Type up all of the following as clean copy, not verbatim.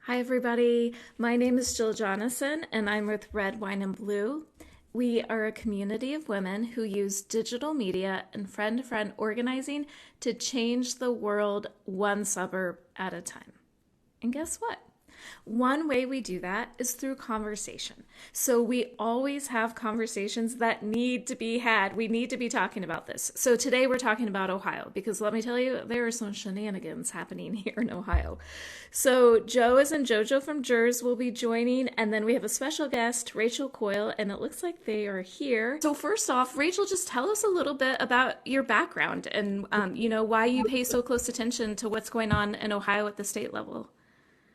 Hi, everybody. My name is Jill Jonathan, and I'm with Red, Wine, and Blue. We are a community of women who use digital media and friend to friend organizing to change the world one suburb at a time. And guess what? One way we do that is through conversation. So we always have conversations that need to be had. We need to be talking about this. So today we're talking about Ohio because let me tell you, there are some shenanigans happening here in Ohio. So Joe and Jojo from Jers will be joining, and then we have a special guest, Rachel Coyle, and it looks like they are here. So first off, Rachel, just tell us a little bit about your background and why you pay so close attention to what's going on in Ohio at the state level.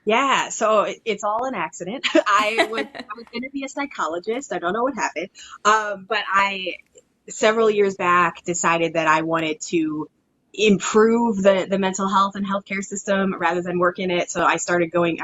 Yeah, so it's all an accident. I was going to be a psychologist. I don't know what happened. But I several years back decided that I wanted to improve the mental health and healthcare system rather than work in it. So I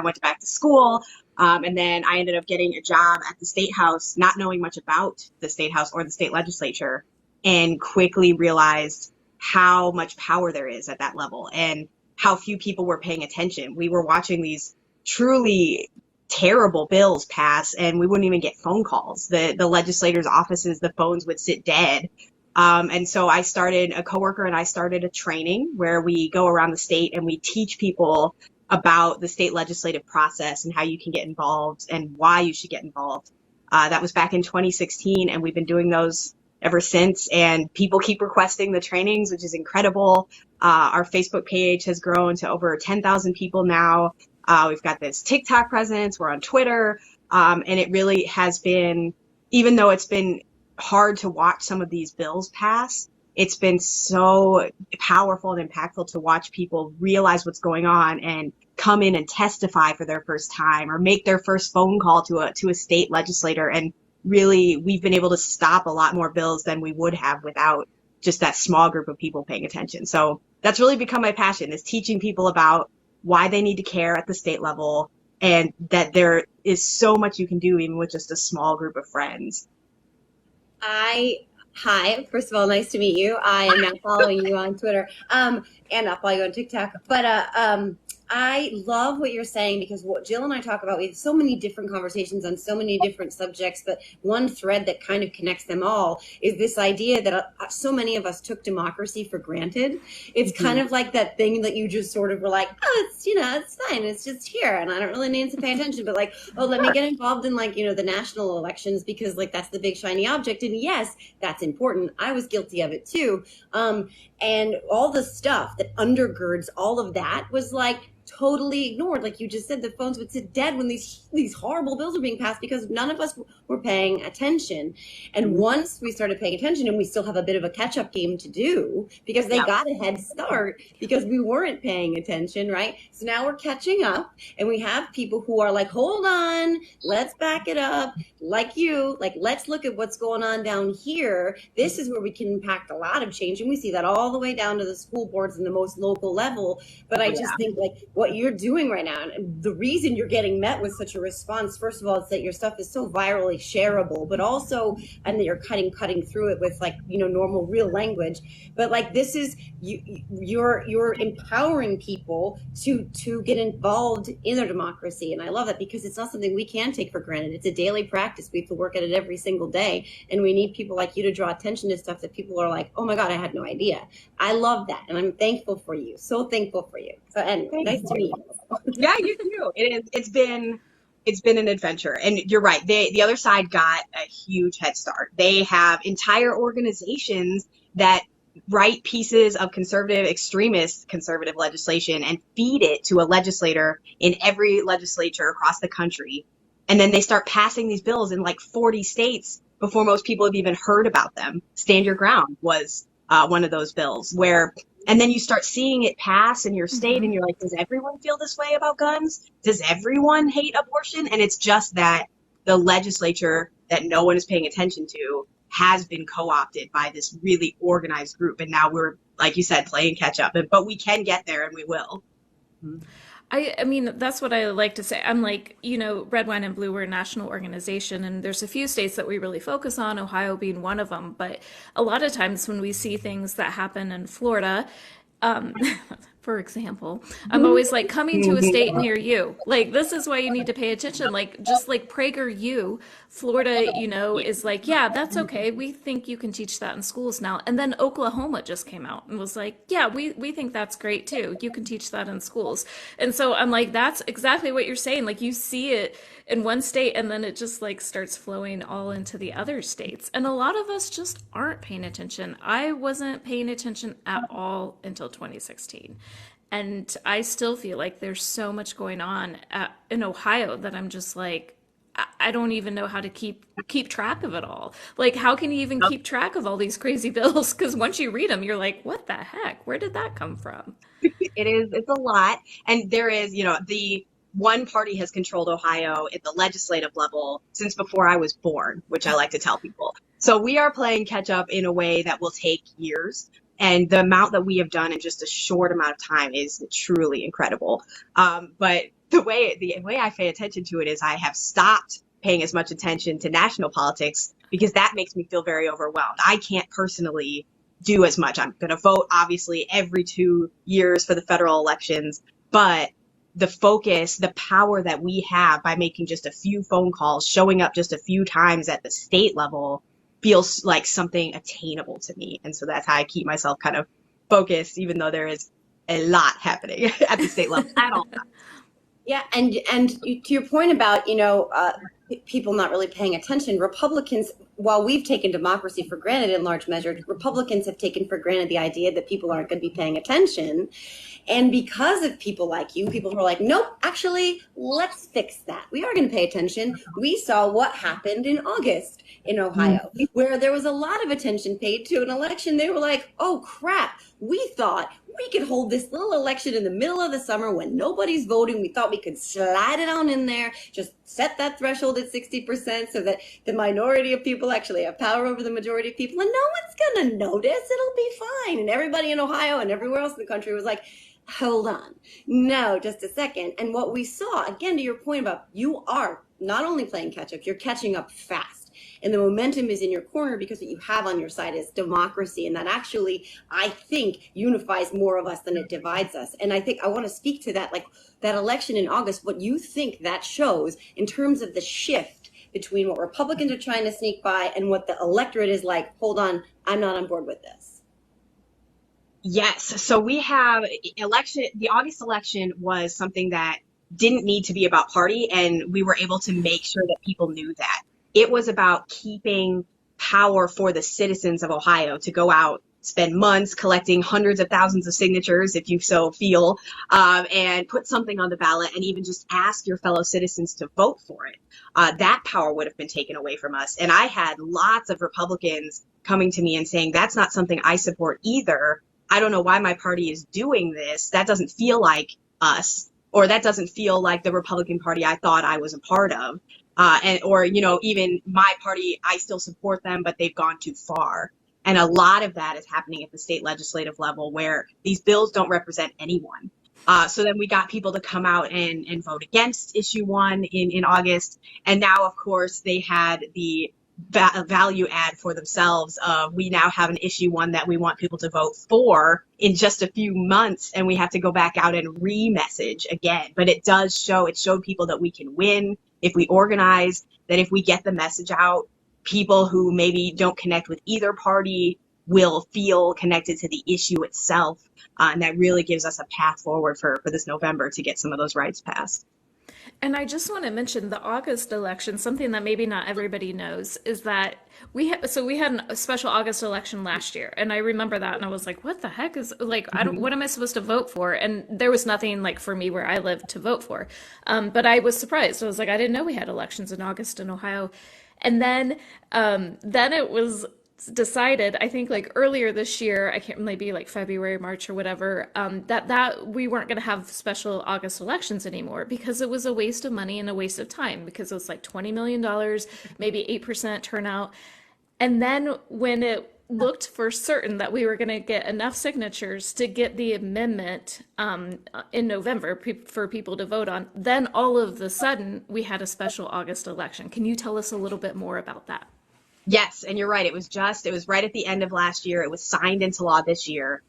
went back to school, and then I ended up getting a job at the state house, not knowing much about the state house or the state legislature, and quickly realized how much power there is at that level and how few people were paying attention. We were watching these truly terrible bills pass, and we wouldn't even get phone calls. The legislators' offices, the phones would sit dead. And so a coworker and I started a training where we go around the state and we teach people about the state legislative process and how you can get involved and why you should get involved. That was back in 2016, and we've been doing those ever since. And people keep requesting the trainings, which is incredible. Our Facebook page has grown to over 10,000 people now. We've got this TikTok presence. We're on Twitter. And it really has been, even though it's been hard to watch some of these bills pass, it's been so powerful and impactful to watch people realize what's going on and come in and testify for their first time or make their first phone call to a state legislator. And really, we've been able to stop a lot more bills than we would have without just that small group of people paying attention. So that's really become my passion, is teaching people about why they need to care at the state level and that there is so much you can do even with just a small group of friends. Hi, first of all, nice to meet you. I am now following you on Twitter, and I'll follow you on TikTok. But I love what you're saying, because what Jill and I talk about, we have so many different conversations on so many different subjects, but one thread that kind of connects them all is this idea that so many of us took democracy for granted. It's kind of like that thing that you just sort of were like, oh, it's fine. It's just here. And I don't really need to pay attention, but like, oh, let me get involved in the national elections because like that's the big shiny object. And yes, that's important. I was guilty of it too. And all the stuff that undergirds all of that was like totally ignored. Like you just said, the phones would sit dead when these horrible bills were being passed because none of us were paying attention. And once we started paying attention, and we still have a bit of a catch-up game to do because they got a head start because we weren't paying attention, right? So now we're catching up, and we have people who are like, hold on, let's back it up. Like you, like, let's look at what's going on down here. This is where we can impact a lot of change. And we see that all the way down to the school boards and the most local level. But I just think like what you're doing right now, and the reason you're getting met with such a response, first of all, is that your stuff is so virally shareable, but also, and that you're cutting through it with like, normal real language. But like, this is you're empowering people to get involved in their democracy. And I love that because it's not something we can take for granted. It's a daily practice. We have to work at it every single day. And we need people like you to draw attention to stuff that people are like, oh my God, I had no idea. I love that. And I'm thankful for you. So thankful for you. So anyway, nice to meet you. Yeah, you too. It's been an adventure. And you're right. The other side got a huge head start. They have entire organizations that write pieces of extremist conservative legislation and feed it to a legislator in every legislature across the country. And then they start passing these bills in like 40 states before most people have even heard about them. Stand Your Ground was one of those bills and then you start seeing it pass in your state and you're like, does everyone feel this way about guns? Does everyone hate abortion? And it's just that the legislature that no one is paying attention to has been co-opted by this really organized group. And now we're, like you said, playing catch up, but we can get there and we will. I mean, that's what I like to say. I'm like, Red, Wine, and Blue, we're a national organization, and there's a few states that we really focus on, Ohio being one of them. But a lot of times when we see things that happen in Florida, for example, I'm always like, coming to a state near you. Like, this is why you need to pay attention. Like, just like PragerU, Florida, is like, yeah, that's okay. We think you can teach that in schools now. And then Oklahoma just came out and was like, yeah, we think that's great too. You can teach that in schools. And so I'm like, that's exactly what you're saying. Like, you see it in one state and then it just like starts flowing all into the other states. And a lot of us just aren't paying attention. I wasn't paying attention at all until 2016. And I still feel like there's so much going on in Ohio that I'm just like, I don't even know how to keep track of it all. Like, how can you even keep track of all these crazy bills? Because once you read them, you're like, what the heck? Where did that come from? It's a lot. And there is, the one party has controlled Ohio at the legislative level since before I was born, which I like to tell people. So we are playing catch up in a way that will take years. And the amount that we have done in just a short amount of time is truly incredible. But the way I pay attention to it is I have stopped paying as much attention to national politics because that makes me feel very overwhelmed. I can't personally do as much. I'm going to vote, obviously, every 2 years for the federal elections. But the focus, the power that we have by making just a few phone calls, showing up just a few times at the state level, feels like something attainable to me. And so that's how I keep myself kind of focused, even though there is a lot happening at the state level at all times. Yeah, and to your point about, people not really paying attention, Republicans, while we've taken democracy for granted in large measure, Republicans have taken for granted the idea that people aren't going to be paying attention. And because of people like you, people who are like, nope, actually, let's fix that. We are going to pay attention. We saw what happened in August in Ohio, where there was a lot of attention paid to an election. They were like, oh, crap, we thought we could hold this little election in the middle of the summer when nobody's voting. We thought we could slide it on in there, just set that threshold at 60% so that the minority of people actually have power over the majority of people. And no one's going to notice. It'll be fine. And everybody in Ohio and everywhere else in the country was like, hold on. No, just a second. And what we saw, again, to your point about you are not only playing catch up, you're catching up fast. And the momentum is in your corner because what you have on your side is democracy. And that actually, I think, unifies more of us than it divides us. And I think I want to speak to that, like that election in August, what you think that shows in terms of the shift between what Republicans are trying to sneak by and what the electorate is like, hold on, I'm not on board with this. Yes. So we have the August election was something that didn't need to be about party. And we were able to make sure that people knew that. It was about keeping power for the citizens of Ohio to go out, spend months collecting hundreds of thousands of signatures, if you so feel, and put something on the ballot and even just ask your fellow citizens to vote for it. That power would have been taken away from us. And I had lots of Republicans coming to me and saying, that's not something I support either. I don't know why my party is doing this. That doesn't feel like us, or that doesn't feel like the Republican Party I thought I was a part of. Even my party, I still support them, but they've gone too far. And a lot of that is happening at the state legislative level where these bills don't represent anyone. So then we got people to come out and vote against issue 1 in August. And now, of course, they had the value add for themselves of we now have an issue 1 that we want people to vote for in just a few months. And we have to go back out and re-message again. But it showed people that we can win if we organize, that if we get the message out, people who maybe don't connect with either party will feel connected to the issue itself. And that really gives us a path forward for this November to get some of those rights passed. And I just want to mention the August election, something that maybe not everybody knows is that we had a special August election last year. And I remember that and I was like, what the heck is like, what am I supposed to vote for? And there was nothing like for me where I lived to vote for. But I was surprised. I was like, I didn't know we had elections in August in Ohio. And then it was decided, I think like earlier this year, I can't maybe like February, March or whatever, that we weren't going to have special August elections anymore because it was a waste of money and a waste of time because it was like $20 million, maybe 8% turnout. And then when it looked for certain that we were going to get enough signatures to get the amendment in November for people to vote on, then all of a sudden we had a special August election. Can you tell us a little bit more about that? Yes, and you're right. It was right at the end of last year. It was signed into law this year.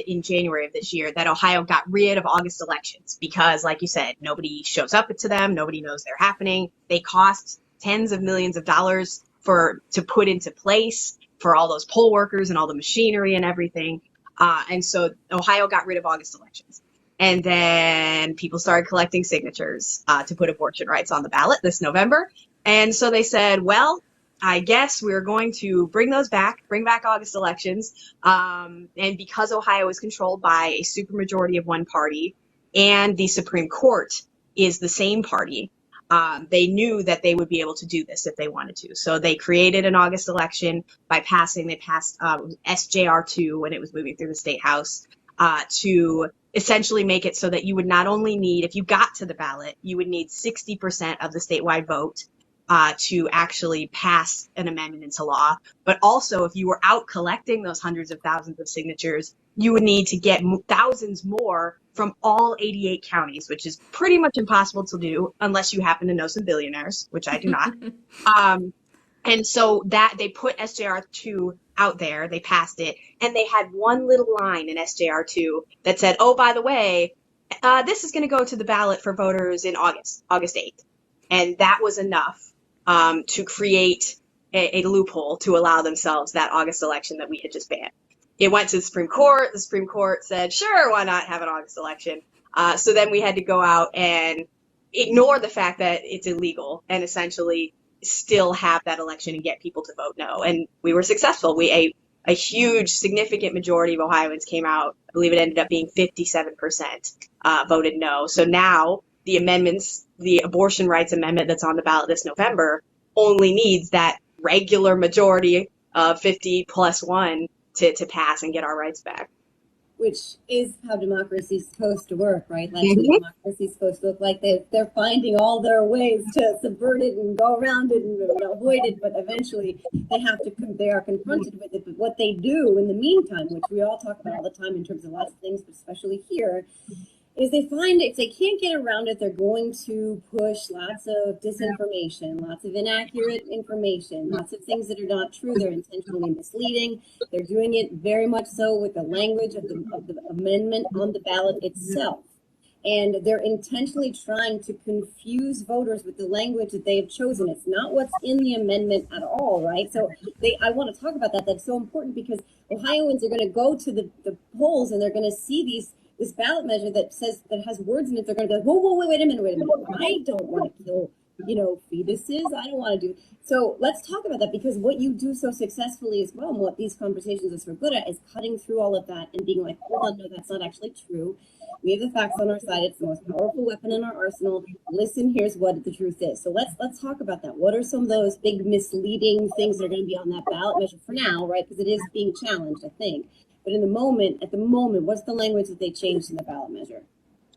in January of this year, that Ohio got rid of August elections because, like you said, nobody shows up to them. Nobody knows they're happening. They cost tens of millions of dollars to put into place for all those poll workers and all the machinery and everything. And so Ohio got rid of August elections. And then people started collecting signatures to put abortion rights on the ballot this November. And so they said, well, I guess we're going to bring back August elections. And because Ohio is controlled by a supermajority of one party and the Supreme Court is the same party, they knew that they would be able to do this if they wanted to. So they created an August election they passed SJR2 when it was moving through the state house to essentially make it so that you would not only need, if you got to the ballot, you would need 60% of the statewide vote to actually pass an amendment into law. But also, if you were out collecting those hundreds of thousands of signatures, you would need to get thousands more from all 88 counties, which is pretty much impossible to do unless you happen to know some billionaires, which I do not. And so that they put SJR2 out there, they passed it, and they had one little line in SJR2 that said, oh, by the way, this is going to go to the ballot for voters in August 8th. And that was enough to create a loophole to allow themselves that August election that we had just banned. It went to the Supreme Court. The Supreme Court said, sure, why not have an August election? So then we had to go out and ignore the fact that it's illegal and essentially still have that election and get people to vote no. And we were successful. A huge, significant majority of Ohioans came out. I believe it ended up being 57% voted no. So now the abortion rights amendment that's on the ballot this November only needs that regular majority of 50 plus 1 to pass and get our rights back. Which is how democracy is supposed to work, right? Like democracy is supposed to look like they're finding all their ways to subvert it and go around it and avoid it, but eventually they are confronted with it. But what they do in the meantime, which we all talk about all the time in terms of lots of things, but especially here, is they find if they can't get around it, they're going to push lots of disinformation, lots of inaccurate information, lots of things that are not true. They're intentionally misleading. They're doing it very much so with the language of the amendment on the ballot itself. And they're intentionally trying to confuse voters with the language that they have chosen. It's not what's in the amendment at all, right? So I want to talk about that. That's so important because Ohioans are going to go to the polls and they're going to see this ballot measure that has words in it. They're going to go, whoa, wait a minute. I don't want to kill, fetuses. I don't want to do. So let's talk about that because what you do so successfully as well, and what these conversations are so good at, is cutting through all of that and being like, hold on, no, that's not actually true. We have the facts on our side. It's the most powerful weapon in our arsenal. Listen, here's what the truth is. So let's talk about that. What are some of those big misleading things that are going to be on that ballot measure for now, right? Because it is being challenged, I think. But at the moment, what's the language that they changed in the ballot measure?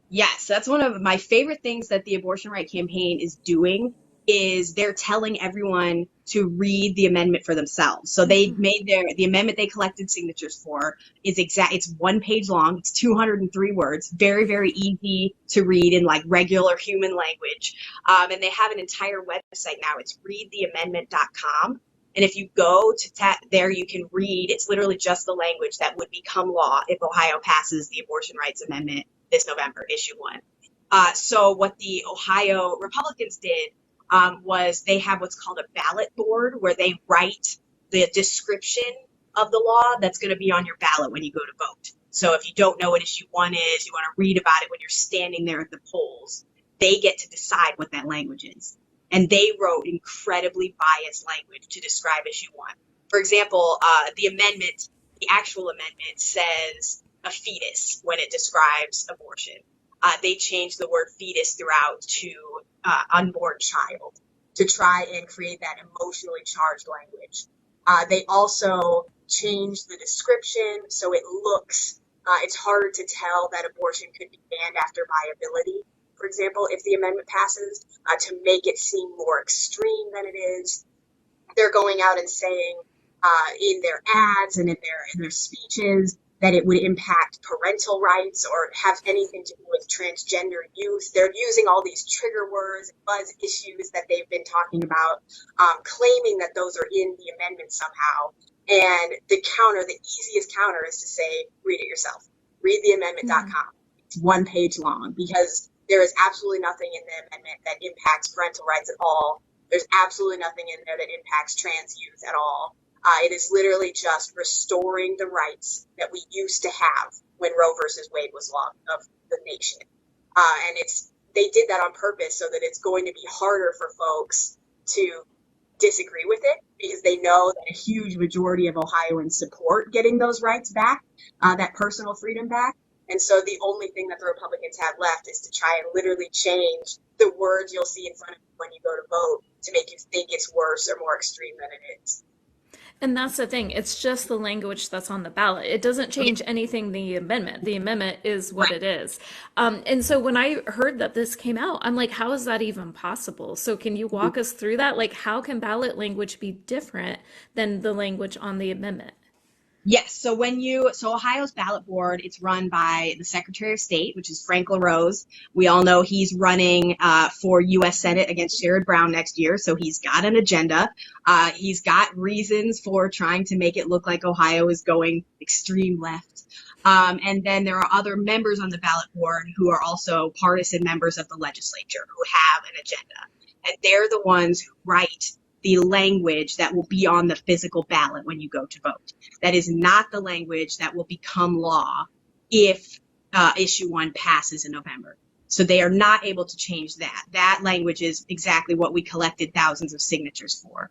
Yes, that's one of my favorite things that the abortion right campaign is doing is they're telling everyone to read the amendment for themselves. So they made the amendment they collected signatures for it's 1 page long. It's 203 words, very, very easy to read in like regular human language. And they have an entire website now. It's readtheamendment.com. And if you go to there, you can read, it's literally just the language that would become law if Ohio passes the abortion rights amendment this November, issue 1. So what the Ohio Republicans did was they have what's called a ballot board where they write the description of the law that's going to be on your ballot when you go to vote. So if you don't know what issue 1 is, you want to read about it when you're standing there at the polls, they get to decide what that language is. And they wrote incredibly biased language to describe issue 1. For example, the actual amendment says a fetus when it describes abortion. They changed the word fetus throughout to unborn child to try and create that emotionally charged language. They also changed the description so it looks, it's harder to tell that abortion could be banned after viability. For example, if the amendment passes, to make it seem more extreme than it is. They're going out and saying in their ads and in their speeches that it would impact parental rights or have anything to do with transgender youth. They're using all these trigger words and buzz issues that they've been talking about, claiming that those are in the amendment somehow. And the counter, the easiest counter is to say, read it yourself. Read the amendment.com. It's one page long because there is absolutely nothing in the amendment that impacts parental rights at all. There's absolutely nothing in there that impacts trans youth at all. It is literally just restoring the rights that we used to have when Roe versus Wade was law of the nation. And they did that on purpose so that it's going to be harder for folks to disagree with it because they know that a huge majority of Ohioans support getting those rights back, that personal freedom back. And so the only thing that the Republicans have left is to try and literally change the words you'll see in front of you when you go to vote to make you think it's worse or more extreme than it is. And that's the thing. It's just the language that's on the ballot. It doesn't change anything in the amendment. The amendment is what it is. And so when I heard that this came out, I'm like, how is that even possible? So can you walk us through that? Like, how can ballot language be different than the language on the amendment? Yes. So Ohio's ballot board, it's run by the Secretary of State, which is Frank LaRose. We all know he's running for U.S. Senate against Sherrod Brown next year. So he's got an agenda. He's got reasons for trying to make it look like Ohio is going extreme left. And then there are other members on the ballot board who are also partisan members of the legislature who have an agenda. And they're the ones who write the language that will be on the physical ballot when you go to vote. That is not the language that will become law if issue 1 passes in November. So they are not able to change that. That language is exactly what we collected thousands of signatures for.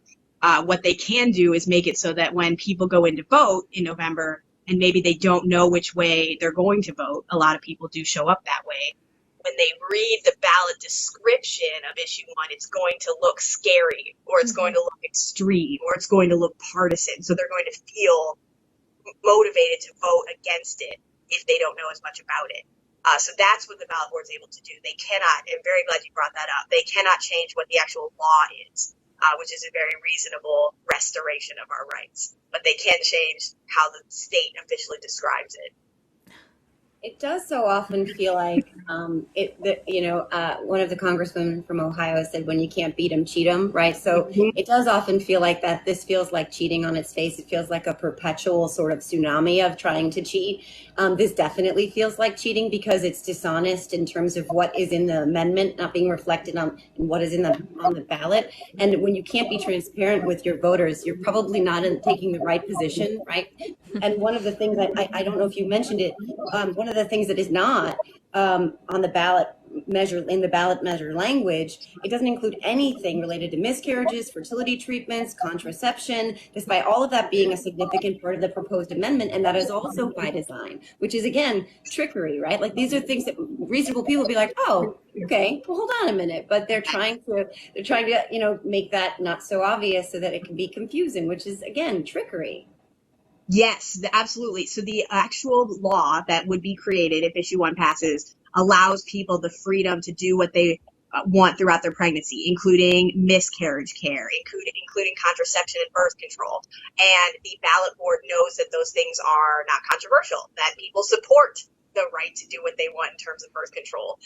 What they can do is make it so that when people go in to vote in November and maybe they don't know which way they're going to vote, a lot of people do show up that way. When they read the ballot description of issue 1, it's going to look scary, or it's going to look extreme, or it's going to look partisan. So they're going to feel motivated to vote against it if they don't know as much about it. So that's what the ballot board's able to do. They cannot, and I'm very glad you brought that up, they cannot change what the actual law is, which is a very reasonable restoration of our rights. But they can change how the state officially describes it. It does so often feel like one of the congresswomen from Ohio said, when you can't beat them, cheat them, right? So it does often feel like that. This feels like cheating on its face. It feels like a perpetual sort of tsunami of trying to cheat. This definitely feels like cheating because it's dishonest in terms of what is in the amendment not being reflected on what is on the ballot. And when you can't be transparent with your voters, you're probably not taking the right position, right? And one of the things I don't know if you mentioned it, one of the things that is not on the ballot measure, in the ballot measure language, it doesn't include anything related to miscarriages, fertility treatments, contraception, despite all of that being a significant part of the proposed amendment. And that is also by design, which is, again, trickery, right? Like, these are things that reasonable people will be like, oh, okay, well, hold on a minute. But they're trying to, make that not so obvious so that it can be confusing, which is, again, trickery. Yes, absolutely. So the actual law that would be created if issue 1 passes allows people the freedom to do what they want throughout their pregnancy, including miscarriage care, including contraception and birth control. And the ballot board knows that those things are not controversial, that people support the right to do what they want in terms of birth control.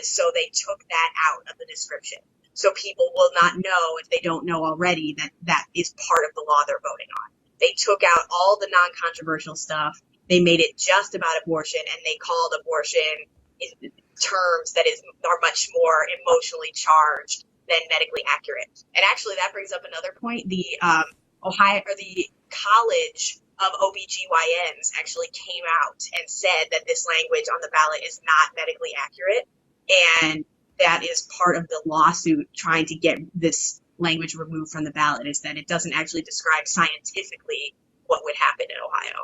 So they took that out of the description. So people will not know, if they don't know already, that that is part of the law they're voting on. They took out all the non-controversial stuff. They made it just about abortion, and they called abortion in terms that are much more emotionally charged than medically accurate. And actually, that brings up another point. The the College of OBGYNs actually came out and said that this language on the ballot is not medically accurate, and that is part of the lawsuit trying to get this language removed from the ballot, is that it doesn't actually describe scientifically what would happen in Ohio.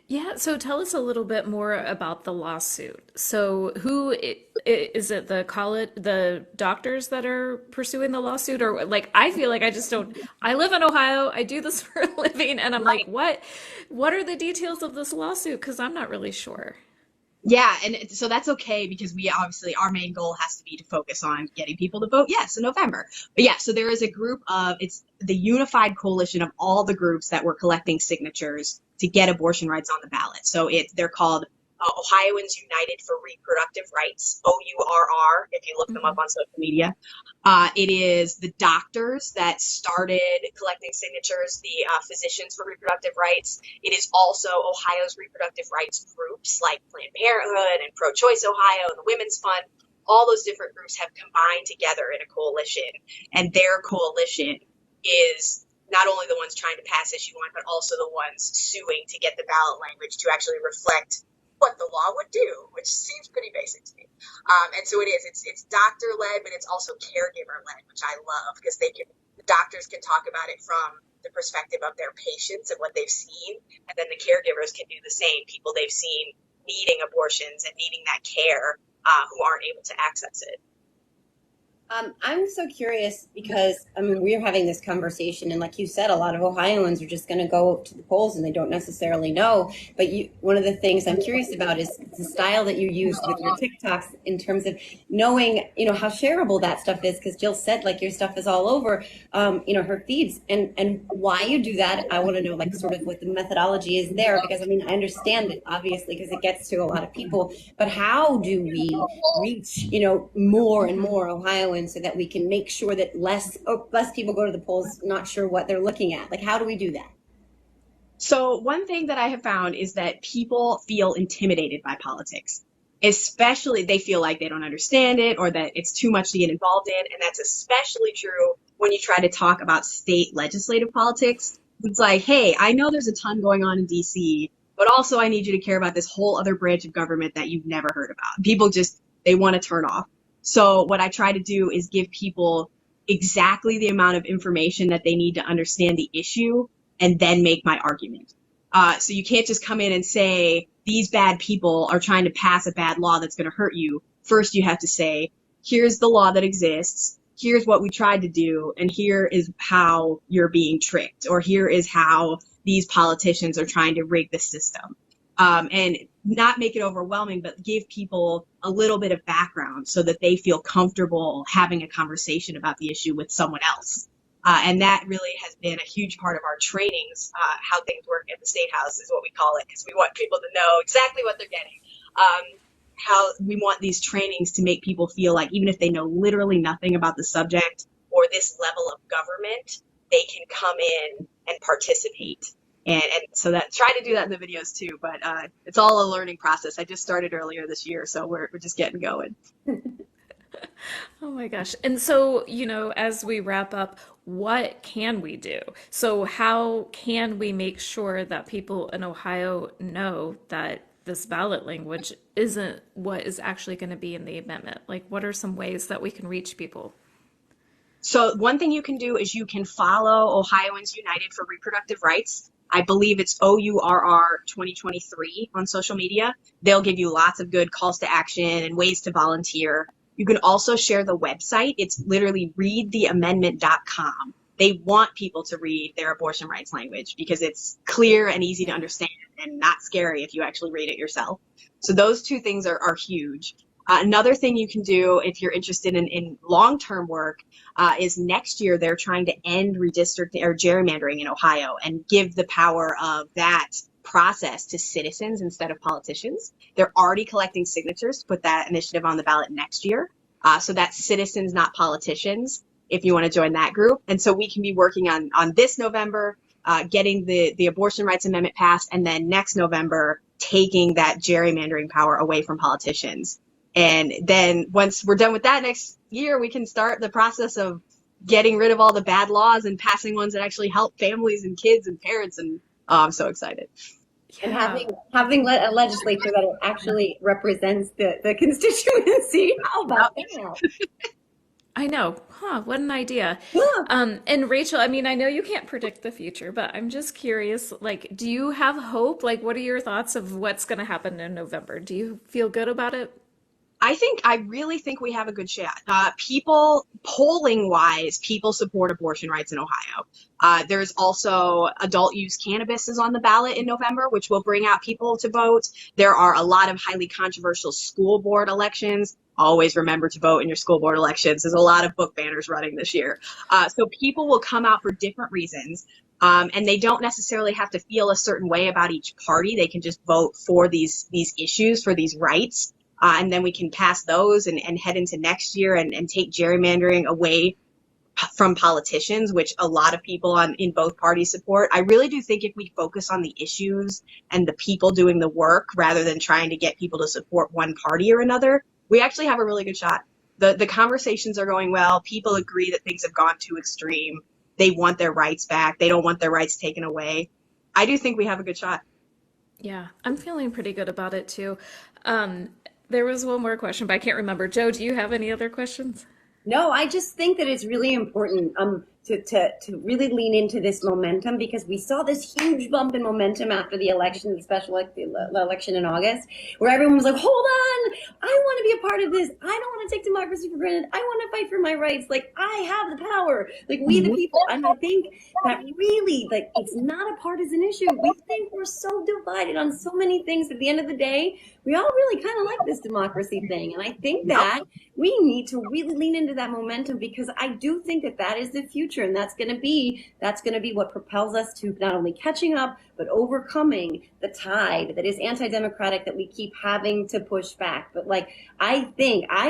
Yeah, so tell us a little bit more about the lawsuit. So who is it, the doctors that are pursuing the lawsuit? Or, like, I feel like I live in Ohio, I do this for a living, and I'm like, what are the details of this lawsuit? Because I'm not really sure. Yeah, and so that's okay, because we obviously, our main goal has to be to focus on getting people to vote yes in November. But yeah, so there is a group it's the unified coalition of all the groups that were collecting signatures to get abortion rights on the ballot. So they're called Ohioans United for Reproductive Rights, OURR, if you look them up Mhm. on social media. It is the doctors that started collecting signatures, the Physicians for Reproductive Rights. It is also Ohio's reproductive rights groups like Planned Parenthood and Pro-Choice Ohio and the Women's Fund. All those different groups have combined together in a coalition, and their coalition is not only the ones trying to pass issue one, but also the ones suing to get the ballot language to actually reflect what the law would do, which seems pretty basic to me. And so it is. It's doctor led, but it's also caregiver led, which I love because the doctors can talk about it from the perspective of their patients and what they've seen, and then the caregivers can do the same. People they've seen needing abortions and needing that care who aren't able to access it. I'm so curious because, I mean, we're having this conversation, and like you said, a lot of Ohioans are just going to go to the polls and they don't necessarily know. But one of the things I'm curious about is the style that you use with your TikToks in terms of knowing, how shareable that stuff is. Because Jill said, like, your stuff is all over, her feeds, and why you do that. I want to know, like, sort of what the methodology is there, because I mean, I understand it obviously because it gets to a lot of people. But how do we reach, more and more Ohioans, so that we can make sure that less people go to the polls not sure what they're looking at? Like, how do we do that? So one thing that I have found is that people feel intimidated by politics. Especially they feel like they don't understand it or that it's too much to get involved in. And that's especially true when you try to talk about state legislative politics. It's like, hey, I know there's a ton going on in DC, but also I need you to care about this whole other branch of government that you've never heard about. People they want to turn off. So what I try to do is give people exactly the amount of information that they need to understand the issue and then make my argument. So you can't just come in and say, these bad people are trying to pass a bad law that's going to hurt you. First, you have to say, here's the law that exists. Here's what we tried to do. And here is how you're being tricked. Or here is how these politicians are trying to rig the system. And not make it overwhelming, but give people a little bit of background so that they feel comfortable having a conversation about the issue with someone else. And that really has been a huge part of our trainings. How things work at the State House is what we call it, because we want people to know exactly what they're getting. How we want these trainings to make people feel like even if they know literally nothing about the subject or this level of government, they can come in and participate. And so try to do that in the videos too, but it's all a learning process. I just started earlier this year, so we're just getting going. Oh my gosh. And so, as we wrap up, what can we do? So, how can we make sure that people in Ohio know that this ballot language isn't what is actually going to be in the amendment? Like, what are some ways that we can reach people? So one thing you can do is you can follow Ohioans United for Reproductive Rights. I believe it's OURR 2023 on social media. They'll give you lots of good calls to action and ways to volunteer. You can also share the website. It's literally readtheamendment.com. They want people to read their abortion rights language because it's clear and easy to understand and not scary if you actually read it yourself. So those two things are huge. Another thing you can do if you're interested in long-term work is next year they're trying to end redistricting or gerrymandering in Ohio and give the power of that process to citizens instead of politicians. They're already collecting signatures to put that initiative on the ballot next year. So that's citizens, not politicians, if you want to join that group. And so we can be working on this November, getting the abortion rights amendment passed, and then next November, taking that gerrymandering power away from politicians. And then once we're done with that next year, we can start the process of getting rid of all the bad laws and passing ones that actually help families and kids and parents. And I'm so excited. And Yeah. having a legislature that actually represents the constituency. How about that? I know. Huh, what an idea. Yeah. And Rachel, I mean, I know you can't predict the future, but I'm just curious, like, do you have hope? Like, what are your thoughts of what's going to happen in November? Do you feel good about it? I really think we have a good shot. People, polling wise, people support abortion rights in Ohio. There's also adult use cannabis is on the ballot in November, which will bring out people to vote. There are a lot of highly controversial school board elections. Always remember to vote in your school board elections. There's a lot of book banners running this year. So people will come out for different reasons. And they don't necessarily have to feel a certain way about each party. They can just vote for these issues, for these rights. And then we can pass those and head into next year and take gerrymandering away from politicians, which a lot of people in both parties support. I really do think if we focus on the issues and the people doing the work rather than trying to get people to support one party or another, we actually have a really good shot. The conversations are going well. People agree that things have gone too extreme. They want their rights back. They don't want their rights taken away. I do think we have a good shot. Yeah, I'm feeling pretty good about it too. There was one more question, but I can't remember. Joe, do you have any other questions? No, I just think that it's really important to really lean into this momentum, because we saw this huge bump in momentum after the election, the special election in August, where everyone was like, hold on, I want to be a part of this. I don't want to take democracy for granted. I want to fight for my rights. Like, I have the power. Like, we the people. And I think that really, like, it's not a partisan issue. We think we're so divided on so many things. At the end of the day, we all really kind of like this democracy thing. And I think that we need to really lean into that momentum, because I do think that that is the future. And that's going to be what propels us to not only catching up, but overcoming the tide that is anti-democratic that we keep having to push back. But like, I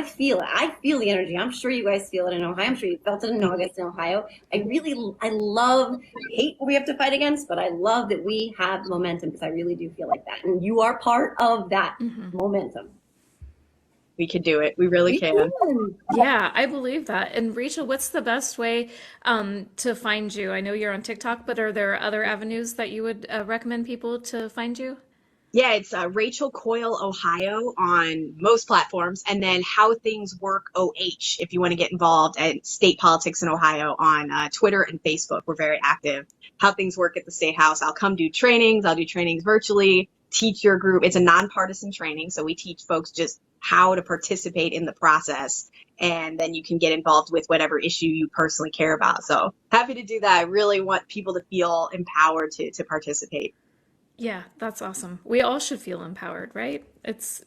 feel the energy. I'm sure you guys feel it in Ohio. I'm sure you felt it in August in Ohio. I hate what we have to fight against, but I love that we have momentum, because I really do feel like that. And you are part of that momentum. We can do it. We really can. Yeah, I believe that. And Rachel, what's the best way to find you? I know you're on TikTok, but are there other avenues that you would recommend people to find you? Yeah, it's Rachel Coyle, Ohio on most platforms. And then How Things Work OH if you want to get involved at state politics in Ohio on Twitter and Facebook. We're very active. How Things Work at the State House. I'll come do trainings. I'll do trainings virtually, teach your group. It's a nonpartisan training. So we teach folks just how to participate in the process. And then you can get involved with whatever issue you personally care about. So happy to do that. I really want people to feel empowered to participate. Yeah, that's awesome. We all should feel empowered, right?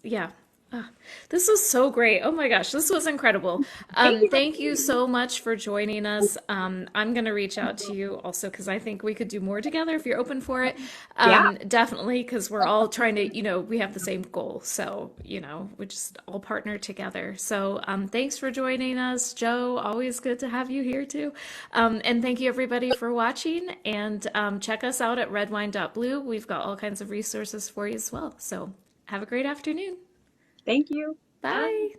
Yeah. This was so great. Oh my gosh, this was incredible. Thank you so much for joining us. I'm going to reach out to you also, because I think we could do more together if you're open for it. Yeah. Definitely, because we're all trying to, we have the same goal. So, we just all partner together. So thanks for joining us, Joe. Always good to have you here too. And thank you everybody for watching. And check us out at redwine.blue. We've got all kinds of resources for you as well. So have a great afternoon. Thank you. Bye.